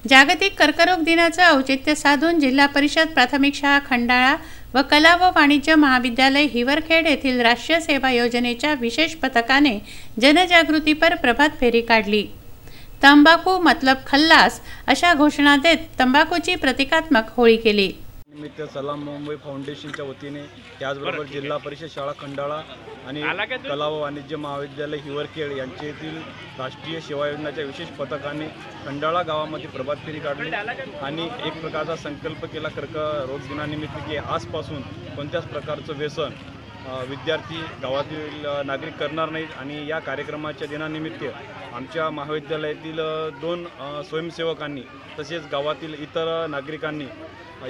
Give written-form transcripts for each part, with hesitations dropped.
जागतिक कर्करोग दिनाचं औचित्य साधून जिल्हा परिषद प्राथमिक शाळा खंडाळा व कला व वाणिज्य महाविद्यालय हिवरखेड येथील राष्ट्रीय सेवा योजनेच्या विशेष पथकाने जनजागृतीपर प्रभात फेरी काढली। तंबाखू मतलब खल्लास अशा घोषणा देत तंबाखूची प्रतिकात्मक होळी केली। निमित्त सलाम मुंबई फाउंडेशनच्या वतीने त्याचबरोबर जिल्हा परिषद शाळा खंडाळा आणि कला व वाणिज्य महाविद्यालय हिवरखेड यांच्यातील राष्ट्रीय सेवा योजनेच्या विशेष पथकाने खंडाळा गावामध्ये प्रभात फेरी काढली आणि एक प्रकारचा संकल्प केला कर्करोग दिनानिमित्त की आजपासून कोणत्याच प्रकारचं व्यसन विद्यार्थी गावातील नागरिक करणार नाहीत। आणि या कार्यक्रमाच्या दिनानिमित्त आमच्या महाविद्यालयातील 2 स्वयंसेवकांनी तसेच गावातील इतर नागरिकांनी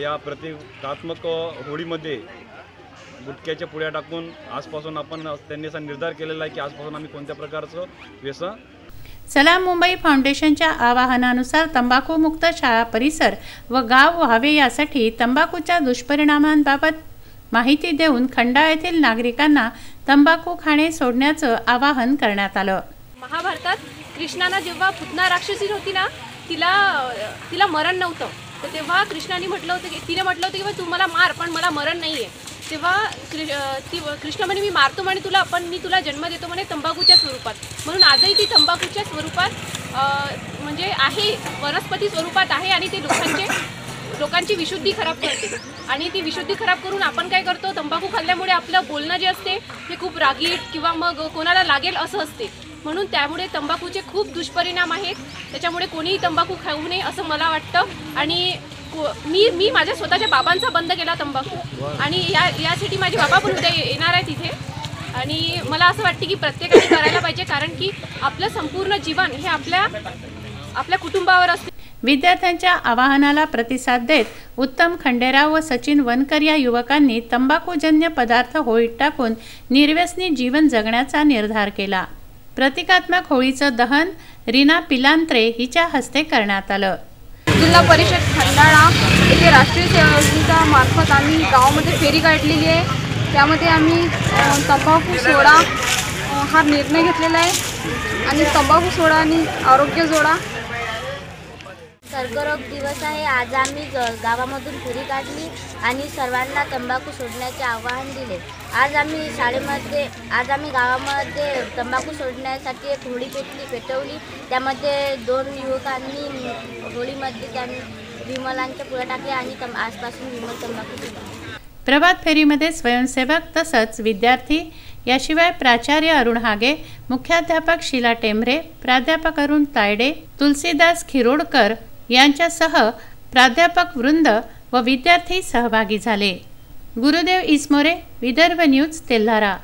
या प्रतिकात्मक होळीमध्ये गुटख्याच्या पुड्या टाकून आजपासून आपण त्यांनी असा निर्धार केलेला आहे की आजपासून आम्ही कोणत्या प्रकारचं व्यसन। सलाम मुंबई फाउंडेशनच्या आवाहनानुसार तंबाखूमुक्त शाळा परिसर व गाव व्हावे यासाठी तंबाखूच्या दुष्परिणामांबाबत माहिती देऊन खंडाळा येथील नागरिकांना तंबाखू खाणे सोडण्याचं आवाहन करण्यात आलं। महाभारतात कृष्णाला जेव्हा पुतना राक्षसी होती ना तिला मरण नव्हतं, तर तेव्हा कृष्णाने म्हटलं होतं की तिने म्हटलं होतं की तू मला मार पण मला मरण नाहीये। तेव्हा कृष्ण म्हणे मी मारतो म्हणे तुला, पण मी तुला जन्म देतो म्हणे तंबाखूच्या स्वरूपात। म्हणून आजही ती तंबाखूच्या स्वरूपात म्हणजे आहे, वनस्पती स्वरूपात आहे आणि ते लोकांची विशुद्धी खराब करते। आणि ती विशुद्धी खराब करून आपण काय करतो, तंबाखू खाल्ल्यामुळे आपलं बोलणं जे असते ते खूप रागीट किंवा मग कोणाला लागेल असं असते। म्हणून त्यामुळे तंबाखूचे खूप दुष्परिणाम आहेत, त्याच्यामुळे कोणीही तंबाखू खाऊ नये असं मला वाटतं। आणि मी माझ्या स्वतःच्या बाबांचा बंद केला तंबाखू, आणि यासाठी माझे बाबा पण उद्या येणार आहेत तिथे। आणि मला असं वाटतं की प्रत्येकाने करायला पाहिजे, कारण की आपलं संपूर्ण जीवन हे आपल्या कुटुंबावर असते। विद्यार्थ्यांच्या आवाहनाला प्रतिसाद देत उत्तम खंडेराव व सचिन वनकर या युवकांनी तंबाखूजन्य पदार्थ होळीत टाकून निर्व्यसनी जीवन जगण्याचा निर्धार केला। प्रतिकात्मक होळीचं दहन रीना पिलांत्रे हिच्या हस्ते करण्यात आलं। जिल्हा परिषद खंडाळा येथे राष्ट्रीय सेवा योजनेच्या मार्फत आम्ही गावामध्ये फेरी काढलेली आहे। त्यामध्ये आम्ही तंबाखू सोडा हा निर्णय घेतलेला आहे आणि तंबाखू सोडा आणि आरोग्य जोडा। कर्करोग दिवस आहे, आज आम्ही गावामधून फेरी काढली आणि सर्वांना तंबाखू सोडण्याचे आवाहन दिले। आज आम्ही गावामध्ये तंबाखू सोडण्यासाठी एक होळी पेटवली। त्यामध्ये 2 युवकांनी होळीमध्ये त्यांनी विमलांच्या पुढे टाकले आणि आजपासून विमल तंबाखू सोडली। प्रभात फेरीमध्ये स्वयंसेवक तसंच विद्यार्थी याशिवाय प्राचार्य अरुण हागे, मुख्याध्यापक शीला टेंभरे, प्राध्यापक अरुण तायडे, तुलसीदास खिरोडकर यांच्यासह प्राध्यापक वृंद व विद्यार्थी सहभागी झाले। गुरुदेव इसमोरे, विदर्भ न्यूज, तेल्हारा।